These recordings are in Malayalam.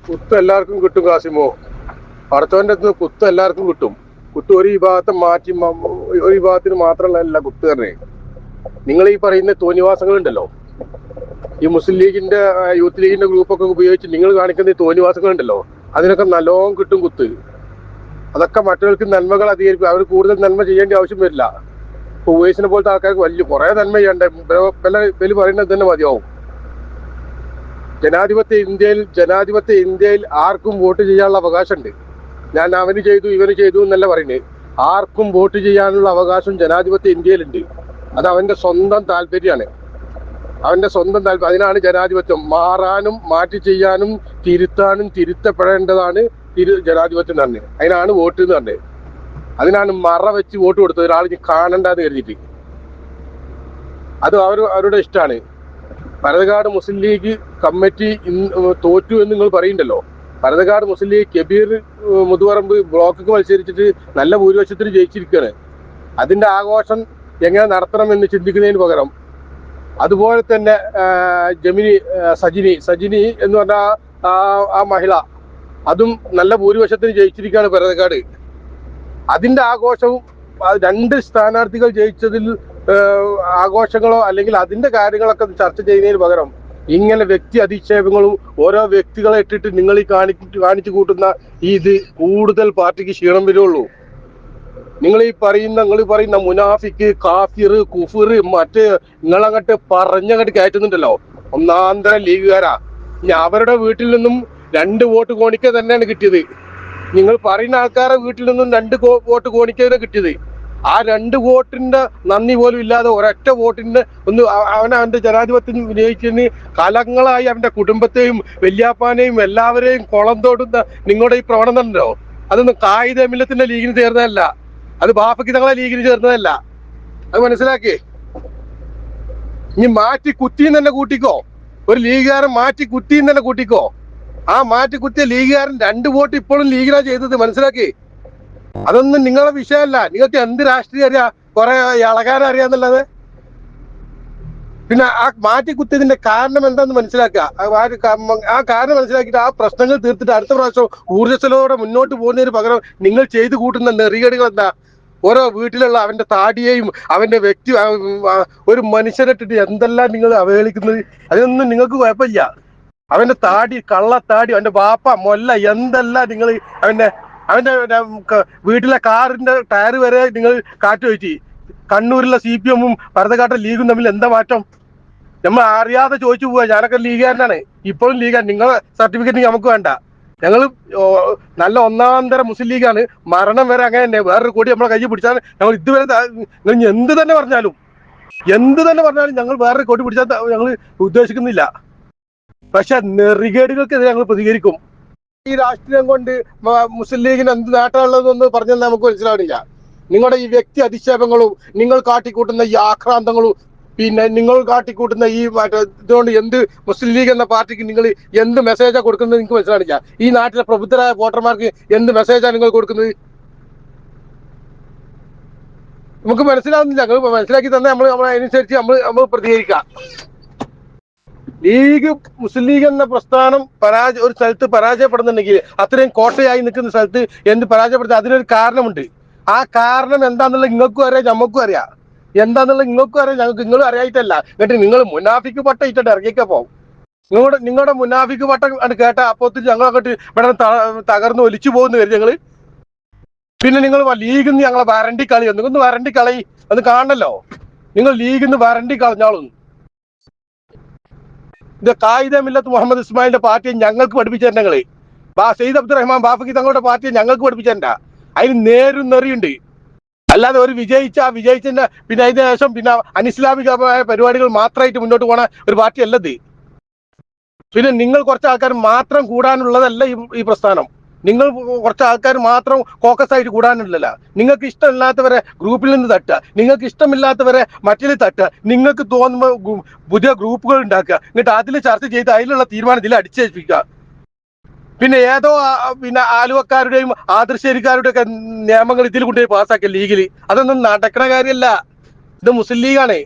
കുത്ത് എല്ലാവർക്കും കിട്ടും കാസിമോ. പടച്ചവന്റെ അടുത്ത് കുത്ത് എല്ലാവർക്കും കിട്ടും. കുത്ത് ഒരു വിഭാഗത്തെ മാറ്റി ഒരു വിഭാഗത്തിന് മാത്രമല്ല കുത്ത് തന്നെ. നിങ്ങൾ ഈ പറയുന്ന തോന്നിവാസങ്ങൾ ഉണ്ടല്ലോ, ഈ മുസ്ലിം ലീഗിന്റെ യൂത്ത് ലീഗിന്റെ ഗ്രൂപ്പൊക്കെ ഉപയോഗിച്ച് നിങ്ങൾ കാണിക്കുന്ന ഈ തോന്നിവാസങ്ങൾ ഉണ്ടല്ലോ, അതിനൊക്കെ നല്ലോണം കിട്ടും കുത്ത്. അതൊക്കെ മറ്റവർക്ക് നന്മകൾ അധികരിക്കും. അവർ കൂടുതൽ നന്മ ചെയ്യേണ്ട ആവശ്യം വരില്ല. ഇപ്പൊ ഉവൈസിനെ പോലത്തെ ആൾക്കാർക്ക് വലിയ കുറെ നന്മ ചെയ്യണ്ടേ, വില പറയുന്നത് തന്നെ മതിയാവും. ജനാധിപത്യ ഇന്ത്യയിൽ ആർക്കും വോട്ട് ചെയ്യാനുള്ള അവകാശമുണ്ട്. ഞാൻ അവന് ചെയ്തു ഇവന് ചെയ്തു എന്നല്ല പറയുന്നത്. ആർക്കും വോട്ട് ചെയ്യാനുള്ള അവകാശം ജനാധിപത്യ ഇന്ത്യയിലുണ്ട്. അത് അവന്റെ സ്വന്തം താല്പര്യമാണ്, അവന്റെ സ്വന്തം താല്പര്യം. അതിനാണ് ജനാധിപത്യം. മാറാനും മാറ്റി ചെയ്യാനും തിരുത്താനും തിരുത്തപ്പെടേണ്ടതാണ് ജനാധിപത്യം തന്നെ. അതിനാണ് വോട്ട് എന്ന് പറഞ്ഞത്. അതിനാണ് മറ വെച്ച് വോട്ട് കൊടുത്തത്, ഒരാൾ കാണണ്ടെന്ന് കരുതിയിട്ട്. അത് അവരുടെ ഇഷ്ടമാണ്. പരതകാട് മുസ്ലിം ലീഗ് കമ്മിറ്റി തോറ്റു എന്ന് നിങ്ങൾ പറയുന്നുണ്ടല്ലോ. പരതകാട് മുസ്ലിം ലീഗ് കബീർ മുതുവറമ്പ് ബ്ലോക്കൊക്കെ മത്സരിച്ചിട്ട് നല്ല ഭൂരിപക്ഷത്തിന് ജയിച്ചിരിക്കുകയാണ്. അതിന്റെ ആഘോഷം എങ്ങനെ നടത്തണം എന്ന് ചിന്തിക്കുന്നതിന് പകരം അതുപോലെ തന്നെ സജിനി എന്ന് പറഞ്ഞ ആ മഹിള, അതും നല്ല ഭൂരിപക്ഷത്തിന് ജയിച്ചിരിക്കുകയാണ് പരതകാട്. അതിന്റെ ആഘോഷവും രണ്ട് സ്ഥാനാർത്ഥികൾ ജയിച്ചതിൽ ആഘോഷങ്ങളോ അല്ലെങ്കിൽ അതിന്റെ കാര്യങ്ങളൊക്കെ ചർച്ച ചെയ്യുന്നതിന് പകരം ഇങ്ങനെ വ്യക്തി അധിക്ഷേപങ്ങളും ഓരോ വ്യക്തികളെ ഇട്ടിട്ട് നിങ്ങൾ ഈ കാണിച്ചു കൂട്ടുന്ന ഇത് കൂടുതൽ പാർട്ടിക്ക് ക്ഷീണം വരുള്ളൂ. നിങ്ങൾ പറയുന്ന മുനാഫിക്ക്, കാഫിർ, കുഫിർ, മറ്റ് നിങ്ങളങ്ങോട്ട് പറഞ്ഞങ്ങോട്ട് കയറ്റുന്നുണ്ടല്ലോ, ഒന്നാന്തരം ലീഗുകാരാ. ഇനി അവരുടെ വീട്ടിൽ നിന്നും 2 വോട്ട് കോണിക്ക തന്നെയാണ് കിട്ടിയത്. നിങ്ങൾ പറയുന്ന ആൾക്കാരുടെ വീട്ടിൽ നിന്നും 2 വോട്ട് കോണിക്കയാണ് കിട്ടിയത്. ആ 2 വോട്ടിന്റെ നന്ദി പോലും ഇല്ലാതെ ഒരൊറ്റ വോട്ടിന്റെ അവന്റെ ജനാധിപത്യം വിനിയോഗിച്ചതിന് കാലങ്ങളായി അവന്റെ കുടുംബത്തെയും വല്യാപ്പാനെയും എല്ലാവരെയും കുളം തോടുന്ന നിങ്ങളുടെ ഈ പ്രവണത ഉണ്ടോ, അതൊന്നും കായിക മില്ലത്തിന്റെ ലീഗിന് ചേർന്നതല്ല, അത് ബാഫയ്ക്ക് തങ്ങളെ ലീഗിന് ചേർന്നതല്ല. അത് മനസ്സിലാക്കി. ഇനി മാറ്റി കുത്തിന്ന് തന്നെ കൂട്ടിക്കോ, ഒരു ലീഗുകാരൻ മാറ്റി കുത്തിന്ന് തന്നെ കൂട്ടിക്കോ. ആ മാറ്റി കുത്തിയ ലീഗുകാരൻ 2 വോട്ട് ഇപ്പോഴും ലീഗിനാ ചെയ്തത്, മനസ്സിലാക്കി. അതൊന്നും നിങ്ങളെ വിഷയമല്ല. നിങ്ങൾക്ക് എന്ത് രാഷ്ട്രീയം അറിയാം, കുറെ ഇളകാൻ അറിയാന്നുള്ളത്. പിന്നെ ആ മാറ്റി കുത്തിയതിന്റെ കാരണം എന്താന്ന് മനസ്സിലാക്കുക. ആ കാരണം മനസ്സിലാക്കിയിട്ട് ആ പ്രശ്നങ്ങൾ തീർത്തിട്ട് അടുത്ത പ്രാവശ്യം ഊർജ്ജസ്വലോടെ മുന്നോട്ട് പോകുന്നതിന് പകരം നിങ്ങൾ ചെയ്തു കൂട്ടുന്ന നെറികേടുകൾ എന്താ? ഓരോ വീട്ടിലുള്ള അവന്റെ താടിയെയും അവന്റെ വ്യക്തി ഒരു മനുഷ്യനിട്ടിട്ട് എന്തെല്ലാം നിങ്ങൾ അവഹേളിക്കുന്നത്. അതൊന്നും നിങ്ങൾക്ക് കുഴപ്പമില്ല. അവന്റെ താടി, കള്ളത്താടി, അവന്റെ ബാപ്പ മൊല്ല എന്തെല്ലാം നിങ്ങൾ അവന്റെ വീട്ടിലെ കാറിന്റെ ടയർ വരെ നിങ്ങൾ കാറ്റ് വെച്ച്. കണ്ണൂരിലെ CPM-ഉം പരതകാട്ടെ ലീഗും തമ്മിൽ എന്താ മാറ്റം? നമ്മൾ അറിയാതെ ചോദിച്ചു പോവാ. ഞാനൊക്കെ ലീഗുകാരനാണ്, ഇപ്പോഴും ലീഗാണ്. നിങ്ങളെ സർട്ടിഫിക്കറ്റ് നമുക്ക് വേണ്ട. ഞങ്ങൾ നല്ല ഒന്നാന്തരം മുസ്ലിം ലീഗാണ്. മരണം വരെ അങ്ങനെ തന്നെ. വേറൊരു കൂടി നമ്മളെ കൈ പിടിച്ചാൽ ഞങ്ങൾ ഇതുവരെ നിങ്ങൾ എന്ത് തന്നെ പറഞ്ഞാലും ഞങ്ങൾ വേറൊരു കൊടി പിടിച്ചാൽ ഞങ്ങൾ ഉദ്ദേശിക്കുന്നില്ല. പക്ഷെ നെറികേടുകൾക്കെതിരെ ഞങ്ങൾ പ്രതികരിക്കും. ഈ രാഷ്ട്രീയം കൊണ്ട് മുസ്ലിം ലീഗിന് എന്ത് നേട്ടമുള്ളതെന്ന് പറഞ്ഞാൽ നമുക്ക് മനസ്സിലാവില്ല. നിങ്ങളുടെ ഈ വ്യക്തി അധിക്ഷേപങ്ങളും നിങ്ങൾ കാട്ടിക്കൂട്ടുന്ന ഈ ആക്രാന്തങ്ങളും പിന്നെ നിങ്ങൾ കാട്ടിക്കൂട്ടുന്ന ഈ ഇതുകൊണ്ട് എന്ത് മുസ്ലിം ലീഗ് എന്ന പാർട്ടിക്ക് നിങ്ങൾ എന്ത് മെസ്സേജാണ് കൊടുക്കുന്നത് നിങ്ങൾക്ക് മനസ്സിലാവില്ല. ഈ നാട്ടിലെ പ്രബുദ്ധരായ വോട്ടർമാർക്ക് എന്ത് മെസ്സേജാണ് നിങ്ങൾ കൊടുക്കുന്നത് നമുക്ക് മനസ്സിലാവുന്നില്ല. ഞങ്ങൾ മനസ്സിലാക്കി തന്നെ നമ്മൾ അതിനനുസരിച്ച് നമ്മൾ പ്രതികരിക്കാം. മുസ്ലിം ലീഗ് എന്ന പ്രസ്ഥാനം ഒരു സ്ഥലത്ത് പരാജയപ്പെടുന്നുണ്ടെങ്കിൽ, അത്രയും കോട്ടയായി നിൽക്കുന്ന സ്ഥലത്ത് എന്ത് പരാജയപ്പെടുത്താൻ അതിനൊരു കാരണമുണ്ട്. ആ കാരണം എന്താന്നുള്ളത് നിങ്ങൾക്കും അറിയാം, ഞമ്മക്കും അറിയാം. എന്താന്നുള്ളത് നിങ്ങൾക്കും അറിയാം, നിങ്ങളും അറിയായിട്ടല്ല. എന്നിട്ട് നിങ്ങൾ മുനാഫിക്ക് പട്ട ഇട്ടിട്ട് ഇറങ്ങിക്കപ്പോ നിങ്ങളുടെ മുനാഫിക്ക് പട്ടം കേട്ട അപ്പോഴത്തേക്ക് ഞങ്ങൾ അങ്ങോട്ട് ഇവിടെ തകർന്ന് ഒലിച്ചു പോകുന്ന വരും ഞങ്ങള്. പിന്നെ നിങ്ങൾ ലീഗിൽ നിന്ന് ഞങ്ങളെ വരണ്ടി കളി ഒന്ന് വരണ്ടി കളി അത് കാണണല്ലോ. നിങ്ങൾ ലീഗിൽ നിന്ന് വരണ്ടി കളഞ്ഞാളും. ഇത് കായിക മില്ലത്ത് മുഹമ്മദ് ഇസ്മായിലിന്റെ പാർട്ടിയെ ഞങ്ങൾക്ക് പഠിപ്പിച്ചു തരണ്ട. ഞങ്ങള് സെയ്ദ് അബ്ദുറഹ്മാൻ ബാഫക്കി തങ്ങളുടെ പാർട്ടിയെ ഞങ്ങൾക്ക് പഠിപ്പിച്ചു തരണ്ട. അതിന് നേരും നെറിയുണ്ട്. അല്ലാതെ ഒരു വിജയിച്ചതിന്റെ പിന്നെ അതിന് ശേഷം പിന്നെ അനിസ്ലാമികമായ പരിപാടികൾ മാത്രമായിട്ട് മുന്നോട്ട് പോണ ഒരു പാർട്ടി അല്ലത്. പിന്നെ നിങ്ങൾ കുറച്ച് ആൾക്കാർ മാത്രം കൂടാനുള്ളതല്ല ഈ പ്രസ്ഥാനം. നിങ്ങൾ കുറച്ച് ആൾക്കാർ മാത്രം ഫോക്കസ് ആയിട്ട് കൂടാനുള്ളതല്ല. നിങ്ങൾക്ക് ഇഷ്ടമില്ലാത്തവരെ ഗ്രൂപ്പിൽ നിന്ന് തട്ടുക, നിങ്ങൾക്ക് ഇഷ്ടമില്ലാത്തവരെ മറ്റിൽ തട്ടുക, നിങ്ങൾക്ക് തോന്നുമ്പോൾ പുതിയ ഗ്രൂപ്പുകൾ ഉണ്ടാക്കുക, എന്നിട്ട് അതിൽ ചർച്ച ചെയ്ത് അതിലുള്ള തീരുമാനം ഇതിൽ അടിച്ചേൽപ്പിക്കുക. പിന്നെ ഏതോ പിന്നെ ആലുവക്കാരുടെയും ആദർശേരിക്കാരുടെ ഒക്കെ നിയമങ്ങൾ ഇതിൽ കൊണ്ടുപോയി പാസ്സാക്കിയ ലീഗിൽ. അതൊന്നും നടക്കണ കാര്യമല്ല. ഇത് മുസ്ലിം ലീഗാണ്.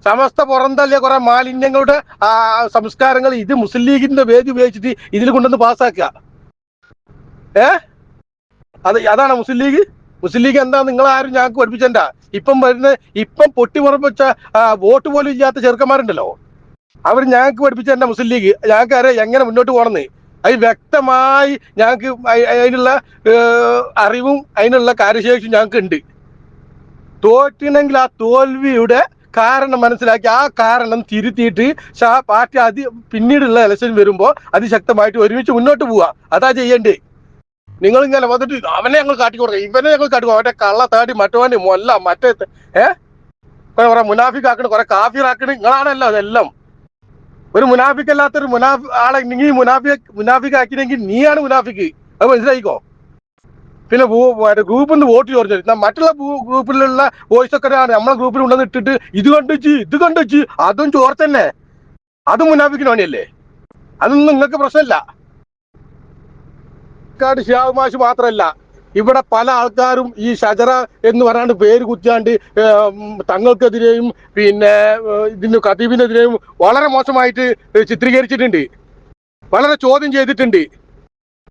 സമസ്ത പുറന്തള്ളിയ കുറെ മാലിന്യങ്ങളുടെ സംസ്കാരങ്ങൾ ഇത് മുസ്ലിം ലീഗിന്റെ വേദി ഉപയോഗിച്ചിട്ട് ഇതിൽ കൊണ്ടുവന്ന് പാസ്സാക്കുക. അതാണ് മുസ്ലിം ലീഗ്. മുസ്ലിം ലീഗ് എന്താ നിങ്ങളാരും ഞങ്ങൾക്ക് പഠിപ്പിച്ചണ്ട. ഇപ്പം പൊട്ടിമുറപ്പിച്ച വോട്ട് പോലും ഇല്ലാത്ത ചെറുക്കന്മാരുണ്ടല്ലോ, അവർ ഞങ്ങൾക്ക് പഠിപ്പിച്ചെന്നെ മുസ്ലിം ലീഗ്. ഞങ്ങൾക്ക് അറിയാം എങ്ങനെ മുന്നോട്ട് പോകണമെന്ന്. അത് വ്യക്തമായി ഞങ്ങൾക്ക് അതിനുള്ള അറിവും അതിനുള്ള കാര്യശേഷിയും ഞങ്ങൾക്ക് ഉണ്ട്. തോറ്റണമെങ്കിൽ ആ തോൽവിയുടെ കാരണം മനസ്സിലാക്കി ആ കാരണം തിരുത്തിയിട്ട് പാർട്ടി പിന്നീടുള്ള ഇലക്ഷൻ വരുമ്പോൾ അതിശക്തമായിട്ട് ഒരുമിച്ച് മുന്നോട്ട് പോവുക. അതാ ചെയ്യേണ്ടേ. നിങ്ങളിങ്ങനെ വന്നിട്ട് അവനെ ഞങ്ങൾ കാട്ടിക്കൊടുക്കുക, ഇവനെ ഞങ്ങൾ കാട്ടിക്കൊടുക്കുക, അവന്റെ കള്ള താടി മറ്റവനെ മൊല്ല മറ്റേ കുറെ മുനാഫിക്കാക്കണ്, കുറെ കാഫിറാക്കണ്. നിങ്ങളാണല്ലോ അതെല്ലാം. ഒരു മുനാഫിക്കല്ലാത്തൊരു ആളെ നീ മുനാഫിക്കാക്കിനെങ്കിൽ നീയാണ് മുനാഫിക്ക്. അത് മനസ്സിലായിക്കോ. പിന്നെ ഗ്രൂപ്പിൽ നിന്ന് വോട്ട് ചോദിച്ചു മറ്റുള്ള ഗ്രൂപ്പിലുള്ള വോയിസ് ഒക്കെ നമ്മളെ ഗ്രൂപ്പിൽ ഉണ്ടെന്ന് ഇട്ടിട്ട് ഇത് കണ്ടുവച്ച് അതും ചോർത്തന്നെ. അതും മുനാഫിക്കിന് പണിയല്ലേ. അതൊന്നും നിങ്ങൾക്ക് പ്രശ്നമില്ല. ഷിഹാബ് മാഷ് മാത്രമല്ല, ഇവിടെ പല ആൾക്കാരും ഈ ഷജറ എന്ന് പറയാണ്ട് പേര് കുത്തിയാണ്ട് തങ്ങൾക്കെതിരെയും പിന്നെ ഇതിന് ഖതീബിനെതിരെയും വളരെ മോശമായിട്ട് ചിത്രീകരിച്ചിട്ടുണ്ട്, വളരെ ചോദ്യം ചെയ്തിട്ടുണ്ട്.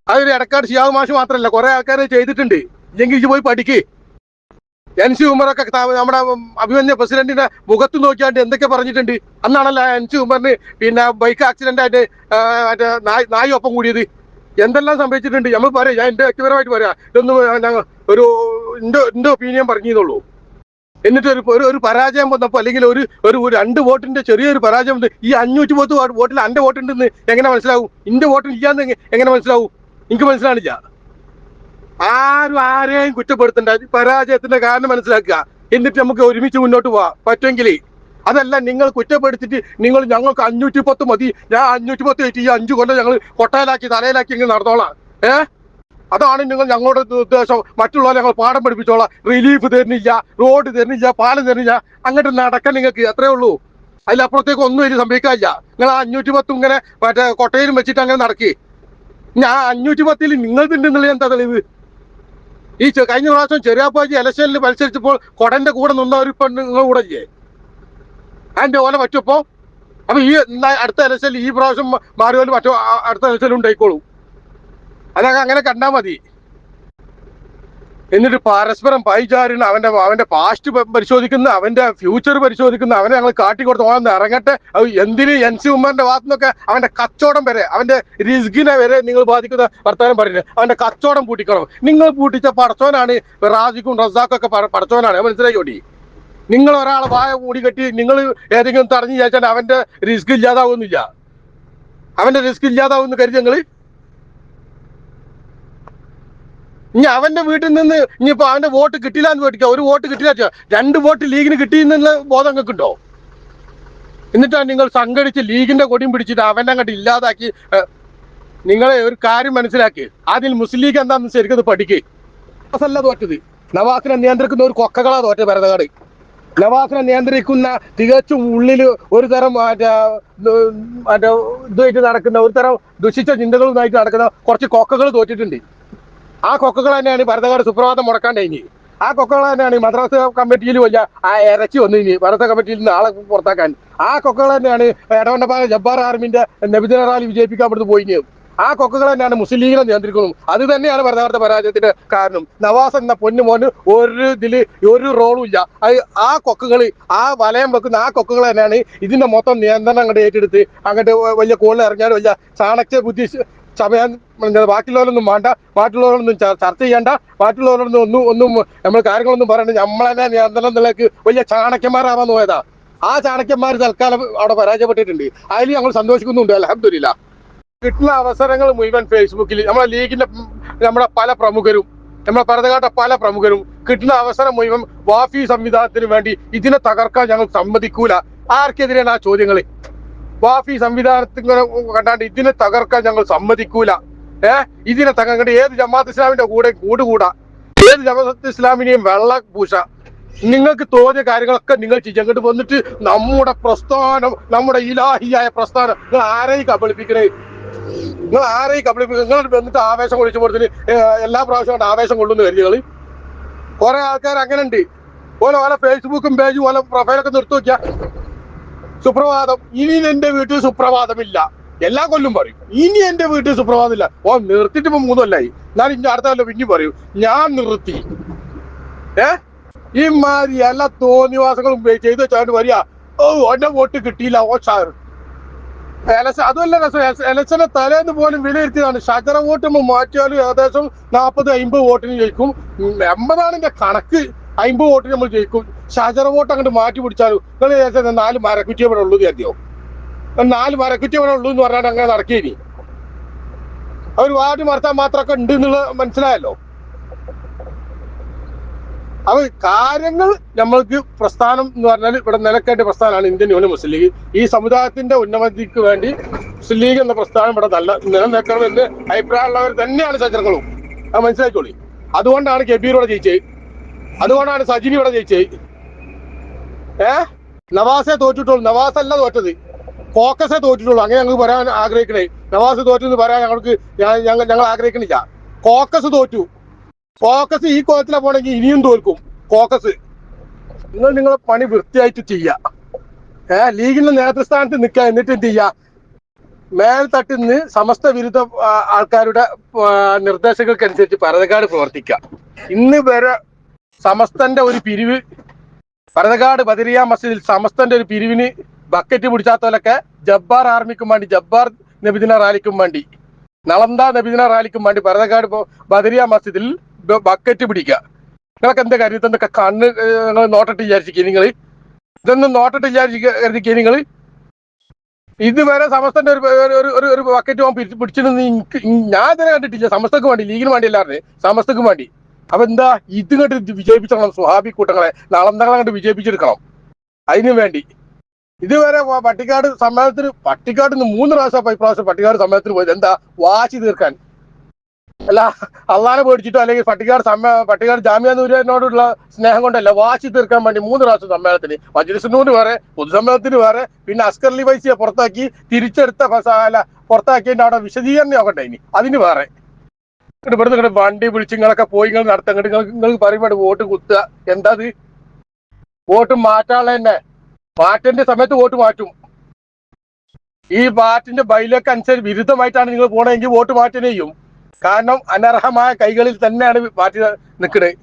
അതൊരു എടക്കാട് ഷിഹാബ് മാഷ് മാത്രമല്ല, കുറെ ആൾക്കാർ ചെയ്തിട്ടുണ്ട്. ഇല്ലെങ്കിൽ ഇത് പോയി പഠിക്ക്. NC ഉമറൊക്കെ നമ്മുടെ അഭിമന്യ പ്രസിഡന്റിന്റെ മുഖത്ത് നോക്കിയാണ്ട് എന്തൊക്കെ പറഞ്ഞിട്ടുണ്ട്. അന്നാണല്ലോ NC ഉമറിന് പിന്നെ ബൈക്ക് ആക്സിഡന്റ് ആയിട്ട് മറ്റേ നായി ഒപ്പം കൂടിയത്. എന്തെല്ലാം സംഭവിച്ചിട്ടുണ്ട് നമ്മൾ പറയാം. ഞാൻ എന്റെ വ്യക്തിപരമായിട്ട് പറയാം. ഇതൊന്നും ഞങ്ങൾ എന്റെ ഒപ്പീനിയൻ പറഞ്ഞുള്ളൂ. എന്നിട്ട് ഒരു പരാജയം വന്നപ്പോൾ അല്ലെങ്കിൽ ഒരു 2 വോട്ടിന്റെ ചെറിയൊരു പരാജയം വന്ന് ഈ 510 വോട്ടിൽ എന്റെ വോട്ടുണ്ടെന്ന് എങ്ങനെ മനസ്സിലാവും? എന്റെ വോട്ട് ഇല്ലാന്ന് എങ്ങനെ മനസ്സിലാവും? എനിക്ക് മനസ്സിലാണില്ല. ആരെയും കുറ്റപ്പെടുത്തണ്ട. പരാജയത്തിന്റെ കാരണം മനസ്സിലാക്കുക. എന്നിട്ട് നമുക്ക് ഒരുമിച്ച് മുന്നോട്ട് പോവാം പറ്റുമെങ്കിൽ. അതല്ല നിങ്ങൾ കുറ്റപ്പെടുത്തിട്ട് ഞങ്ങൾക്ക് 510 മതി, ഞാൻ 510 ഈ 5 കൊല്ലം ഞങ്ങൾ കൊട്ടയിലാക്കി തലയിലാക്കി ഇങ്ങനെ നടന്നോളാം. അതാണ് ഞങ്ങളുടെ ഉദ്ദേശം. മറ്റുള്ളവരെ ഞങ്ങൾ പാഠം പഠിപ്പിച്ചോളാം. റിലീഫ് തരുന്നില്ല, റോഡ് തരുന്നില്ല, പാലം തരുന്നില്ല, അങ്ങോട്ട് നടക്കാൻ നിങ്ങൾക്ക് എത്രയേ ഉള്ളൂ. അതിലപ്പുറത്തേക്ക് ഒന്നും ഇനി സംഭവിക്കാനില്ല. നിങ്ങൾ 510 ഇങ്ങനെ മറ്റേ കൊട്ടയിലും വെച്ചിട്ട് അങ്ങനെ നടക്കി. ഞാൻ 510 നിങ്ങൾ തിന്നുന്നുള്ള എന്താ തെളിവ്? ഈ കഴിഞ്ഞ പ്രാവശ്യം ചെറിയാപ്പാജി ഇലക്ഷനിൽ മത്സരിച്ചപ്പോൾ കൊടന്റെ കൂടെ നിന്നവർ ഇപ്പൊ നിങ്ങൾ കൂടെ ചെയ്യേ അതിന്റെ ഓല പറ്റുമപ്പോ. അപ്പൊ ഈ അടുത്ത ഇലക്ഷനിൽ ഈ പ്രാവശ്യം മാറിയോലും മറ്റോ അടുത്ത ഇലക്ഷനിൽ ഉണ്ടായിക്കോളൂ. അതൊക്കെ അങ്ങനെ കണ്ടാ മതി. എന്നിട്ട് പരസ്പരം പൈചാരിന് അവന്റെ പാസ്റ്റ് പരിശോധിക്കുന്ന, അവന്റെ ഫ്യൂച്ചർ പരിശോധിക്കുന്ന, അവനെ ഞങ്ങൾ കാട്ടിക്കൊടുത്ത് ഓന്ന് ഇറങ്ങട്ടെ. എന്തിന് NC ഉമ്മറിന്റെ ഭാഗത്തു നിന്നൊക്കെ അവന്റെ കച്ചവടം വരെ, അവന്റെ റിസ്കിനെ വരെ നിങ്ങൾ ബാധിക്കുന്ന വർത്തമാനം പറയുന്നത്. അവന്റെ കച്ചവടം പൂട്ടിക്കണം. നിങ്ങൾ പൂട്ടിച്ച പടച്ചോനാണ്. റാസിക്കും റസാഖും ഒക്കെ പടച്ചോനാണ്. മനസ്സിലായിക്കോട്ടി. നിങ്ങൾ ഒരാളെ വായ മൂടി കെട്ടി നിങ്ങൾ ഏതെങ്കിലും തടഞ്ഞു ചോദിച്ചാൽ അവന്റെ റിസ്ക് ഇല്ലാതാവുന്നില്ല. അവന്റെ റിസ്ക് ഇല്ലാതാവുമെന്ന് കരുതി ഞങ്ങള് ഇനി അവന്റെ വീട്ടിൽ നിന്ന് ഇനിയിപ്പോ അവന്റെ വോട്ട് കിട്ടില്ല എന്ന് മേടിക്കുക. ഒരു വോട്ട് കിട്ടില്ല, 2 വോട്ട് ലീഗിന് കിട്ടിയെന്നുള്ള ബോധം നിങ്ങൾക്കുണ്ടോ? എന്നിട്ടാണ് നിങ്ങൾ സംഘടിച്ച് ലീഗിന്റെ കൊടിയും പിടിച്ചിട്ട് അവനെ അങ്ങോട്ട് ഇല്ലാതാക്കി. നിങ്ങളെ ഒരു കാര്യം മനസ്സിലാക്കി. അതിൽ മുസ്ലിം ലീഗ് എന്താണെന്ന് ശരിക്കും പഠിക്കേ. നവാസല്ല തോറ്റത്. നവാസിനെ നിയന്ത്രിക്കുന്ന ഒരു കൊക്കകളാ തോറ്റ ഭരതകാട്. നവാസിനെ നിയന്ത്രിക്കുന്ന തികച്ചും ഉള്ളിൽ ഒരു തരം ഇതുമായിട്ട് നടക്കുന്ന, ഒരു തരം ദുഷിച്ച ചിന്തകളുമായിട്ട് നടക്കുന്ന കുറച്ച് കൊക്കകൾ തോറ്റിട്ടുണ്ട്. ആ കൊക്കകൾ തന്നെയാണ് ഭരതകാട് സുപ്രഭാതം മുടക്കാൻ കഴിഞ്ഞ്. ആ കൊക്കകൾ തന്നെയാണ് മദ്രസ കമ്മിറ്റിയിൽ വലിയ ഇറച്ചി വന്നു കഴിഞ്ഞ് മദ്രസ കമ്മിറ്റിയിൽ നിന്ന് ആളെ പുറത്താക്കാൻ. ആ കൊക്കകൾ തന്നെയാണ് എടവണ്ണപ്പാറ ജബ്ബാർ ആർമിന്റെ നബിദിന റാലി വിജയിപ്പിക്കാൻ അവിടുന്ന് പോയി. ആ കൊക്കകൾ തന്നെയാണ് മുസ്ലിം ലീഗിനെ നിയന്ത്രിക്കുന്നത്. അത് തന്നെയാണ് ഭരതകാടത്തെ പരാജയത്തിന്റെ കാരണം. നവാസ് എന്ന പൊന്നുമോന് ഒരു റോളും ഇല്ല. ആ കൊക്കകൾ, ആ വലയം വെക്കുന്ന ആ കൊക്കകൾ തന്നെയാണ് ഇതിന്റെ മൊത്തം നിയന്ത്രണം അങ്ങോട്ട് ഏറ്റെടുത്ത് അങ്ങോട്ട് വലിയ കൂടുതൽ ഇറങ്ങിയാലും വലിയ ചാണക്യ ബുദ്ധി സമയം. ബാക്കിയുള്ളവരൊന്നും വേണ്ട, ബാക്കിയുള്ളവരൊന്നും ചർച്ച ചെയ്യണ്ട, ബാക്കിയുള്ളവരൊന്നും ഒന്നും നമ്മൾ കാര്യങ്ങളൊന്നും പറയണ്ട. നമ്മളെന്നെ നിയന്ത്രണം നിലക്ക് വലിയ ചാണക്യന്മാരാവാൻ പോയതാ. ആ ചാണക്യന്മാർ തൽക്കാലം അവിടെ പരാജയപ്പെട്ടിട്ടുണ്ട്. അതിൽ ഞങ്ങൾ സന്തോഷിക്കുന്നുണ്ട്. അൽഹംദുലില്ലാ. കിട്ടുന്ന അവസരങ്ങൾ മുഴുവൻ ഫേസ്ബുക്കിൽ നമ്മളെ ലീഗിന്റെ നമ്മുടെ പല പ്രമുഖരും, നമ്മളെ ഭരതകാട്ട പല പ്രമുഖരും കിട്ടുന്ന അവസരം മുഴുവൻ വാഫി സംവിധാനത്തിന് വേണ്ടി ഇതിനെ തകർക്കാൻ ഞങ്ങൾ സമ്മതിക്കൂല. ആർക്കെതിരെയാണ് ആ ചോദ്യങ്ങൾ? വാഫി സംവിധാനത്തിങ്ങനെ കണ്ടാണ്ട് ഇതിനെ തകർക്കാൻ ഞങ്ങൾ സമ്മതിക്കൂല. ഇതിനെ തകർക്കേണ്ട ഏത് ജമാഅത്ത് ഇസ്ലാമിന്റെ കൂടുകൂടാ, ഏത് ജമാഅത്ത് ഇസ്ലാമിനെയും വെള്ള പൂശ. നിങ്ങൾക്ക് തോന്നിയ കാര്യങ്ങളൊക്കെ നിങ്ങൾ ചെയ്യങ്ങോട്ട് വന്നിട്ട് നമ്മുടെ പ്രസ്ഥാനം, നമ്മുടെ ഇലാഹിയായ പ്രസ്ഥാനം നിങ്ങൾ ആരെയും കബളിപ്പിക്കണേ? നിങ്ങൾ വന്നിട്ട് ആവേശം കൊള്ളിച്ചു കൊടുത്തിന് എല്ലാ പ്രാവശ്യവും ആവേശം കൊള്ളുന്ന കരുതികൾ കുറെ ആൾക്കാർ അങ്ങനെ ഉണ്ട്. ഓല ഫേസ്ബുക്കും പേജും ഓല പ്രൊഫൈലൊക്കെ നിർത്തി നോക്കിയാ സുപ്രഭാതം. ഇനി എന്റെ വീട്ടിൽ സുപ്രഭാതമില്ല. എല്ലാ കൊല്ലും പറയും ഇനി എന്റെ വീട്ടിൽ സുപ്രഭാതമില്ല. ഓ നിർത്തിട്ട് ഇപ്പൊ 3 കൊല്ലായി. എന്നാലും ഇനി അടുത്ത കൊല്ലം പിന്നെ പറയൂ ഞാൻ നിർത്തി. ഈ മാതിരി എല്ലാ തോന്നിവാസങ്ങളും ചെയ്ത് വെച്ചാണ്ട് വരിക. ഓ ഒന്നെ വോട്ട് കിട്ടിയില്ല. ഓ അതുമല്ല രസം, ഇലക്ഷനെ തലേന്ന് പോലും വിലയിരുത്തിയതാണ്. ഷജറ വോട്ട് മാറ്റിയാലും ഏകദേശം 40-50 വോട്ടിന് ജയിക്കും. 80 എന്റെ കണക്ക്. 50 വോട്ടിന് നമ്മൾ ജയിക്കും. ഷജറ വോട്ട് അങ്ങോട്ട് മാറ്റി പിടിച്ചാലും നിങ്ങൾ 4 മരക്കുറ്റി ഇവിടെ ഉള്ളൂ കരുതിയോ? 4 മരക്കുറ്റി ഇവിടെ ഉള്ളൂ എന്ന് പറഞ്ഞാൽ അങ്ങനെ നടക്കേനി. അവർ വാർഡ് മറത്താൻ മാത്രമൊക്കെ ഉണ്ട് എന്നുള്ളത് മനസ്സിലായല്ലോ. അപ്പൊ കാര്യങ്ങൾ നമ്മൾക്ക് പ്രസ്ഥാനം എന്ന് പറഞ്ഞാൽ ഇവിടെ നിലക്കേണ്ട പ്രസ്ഥാനമാണ് ഇന്ത്യൻ യൂണിയൻ മുസ്ലിം ലീഗ്. ഈ സമുദായത്തിന്റെ ഉന്നമതിക്ക് വേണ്ടി മുസ്ലിം ലീഗ് എന്ന പ്രസ്ഥാനം ഇവിടെ നിലനിൽക്കണമെന്ന് അഭിപ്രായമുള്ളവർ തന്നെയാണ് സജ്ജനങ്ങളും. അത് മനസ്സിലാക്കിക്കോളി. അതുകൊണ്ടാണ് കബീർ ഇവിടെ ജയിച്ചത്. അതുകൊണ്ടാണ് സജിനി ഇവിടെ ജയിച്ചത്. നവാസെ തോറ്റിട്ടുള്ളൂ. നവാസ് അല്ല തോറ്റത്, കോക്കസെ തോറ്റിട്ടുള്ളൂ. അങ്ങനെ ഞങ്ങൾക്ക് പറയാൻ ആഗ്രഹിക്കണേ. നവാസ് തോറ്റെന്ന് പറയാൻ ഞങ്ങൾ ആഗ്രഹിക്കണില്ല. കോക്കസ് തോറ്റു. കോക്കസ് ഈ കോലത്തിലെ പോണെങ്കിൽ ഇനിയും തോൽക്കും. കോക്കസ് നിങ്ങളെ പണി വൃത്തിയായിട്ട് ചെയ്യുക. ലീഗിന്റെ നേതൃസ്ഥാനത്ത് നിൽക്കുക. എന്നിട്ട് എന്ത് ചെയ്യുക? മേൽത്തട്ടിൽ നിന്ന് സമസ്ത വിരുദ്ധ ആൾക്കാരുടെ നിർദ്ദേശങ്ങൾക്കനുസരിച്ച് പരതക്കാട് പ്രവർത്തിക്കുക. ഇന്ന് വരെ സമസ്തന്റെ ഒരു പിരിവ്, പരതക്കാട് ബദരിയ മസ്ജിദിൽ സമസ്തന്റെ ഒരു പിരിവിന് ബക്കറ്റ് പിടിച്ചാത്തവരൊക്കെ ജബ്ബാർ ആർമിക്കും വേണ്ടി, ജബ്ബാർ നബിദിന റാലിക്കും വേണ്ടി, നളന്ദ നബിദിന റാലിക്കും വേണ്ടി പരതക്കാട് ബദരിയ മസ്ജിദിൽ ബക്കറ്റ് പിടിക്കുക. നിങ്ങളൊക്കെ എന്താ കാര്യം? ഇതൊക്കെ കണ്ണ് നോട്ടിട്ട് വിചാരിച്ചിരിക്കുക നിങ്ങൾ? ഇതൊന്നും നോട്ടിട്ട് വിചാരിച്ചിരിക്കുക നിങ്ങൾ? ഇതുവരെ സമസ്തന്റെ ഒരു ബക്കറ്റ് പോകാൻ പിടിച്ചിരുന്ന് ഞാൻ ഇതിനെ കണ്ടിട്ടില്ല. സമസ്തക്ക് വേണ്ടി, ലീഗിന് വേണ്ടി അല്ലായിരുന്നു, സമസ്തക്ക് വേണ്ടി. അപ്പൊ എന്താ ഇത് കണ്ട് വിജയിപ്പിച്ചെടുക്കണം. സ്വഹാബി കൂട്ടങ്ങളെ, നളന്തകളെ കണ്ട് വിജയിപ്പിച്ചെടുക്കണം. അതിനു വേണ്ടി ഇതുവരെ പട്ടിക്കാട് സമ്മേളനത്തിന്, പട്ടിക്കാട് 3 പ്രാവശ്യം ഇപ്രാവശ്യം പട്ടിക്കാട് സമ്മേളനത്തിന് പോയത് എന്താ? വാശി തീർക്കാൻ. അല്ല അള്ളാനെ പേടിച്ചിട്ടോ അല്ലെങ്കിൽ പട്ടിക്കാട് ജാമിയ നൂരിനോടുള്ള സ്നേഹം കൊണ്ടല്ല, വാശി തീർക്കാൻ വേണ്ടി 3 പ്രാവശ്യം സമ്മേളനത്തിന്, മജ്‌ലിസുന്നൂറിന് വേറെ, പൊതുസമ്മേളനത്തിന് വേറെ, പിന്നെ അസ്കർ അലി ഫൈസിയെ പുറത്താക്കി തിരിച്ചെടുത്ത പുറത്താക്കിയതിന്റെ അവിടെ വിശദീകരണം നോക്കട്ടെ ഇനി അതിന് വേറെ. ഇവിടുന്ന് വണ്ടി വിളിച്ച് നിങ്ങളൊക്കെ പോയി നിങ്ങൾ നടത്താൻ നിങ്ങൾക്ക് പറയുമ്പോൾ വോട്ട് കുത്തുക. എന്താ അത്? വോട്ട് മാറ്റാനുള്ള തന്നെ. മാറ്റേണ്ട സമയത്ത് വോട്ട് മാറ്റും. ഈ പാർട്ടിന്റെ ബൈലൊക്കെ അനുസരിച്ച് വിരുദ്ധമായിട്ടാണ് നിങ്ങൾ പോണെങ്കിൽ വോട്ട് മാറ്റുകയും ചെയ്യും. കാരണം അനർഹമായ കൈകളിൽ തന്നെയാണ് പാർട്ടി നിൽക്കുന്നത്.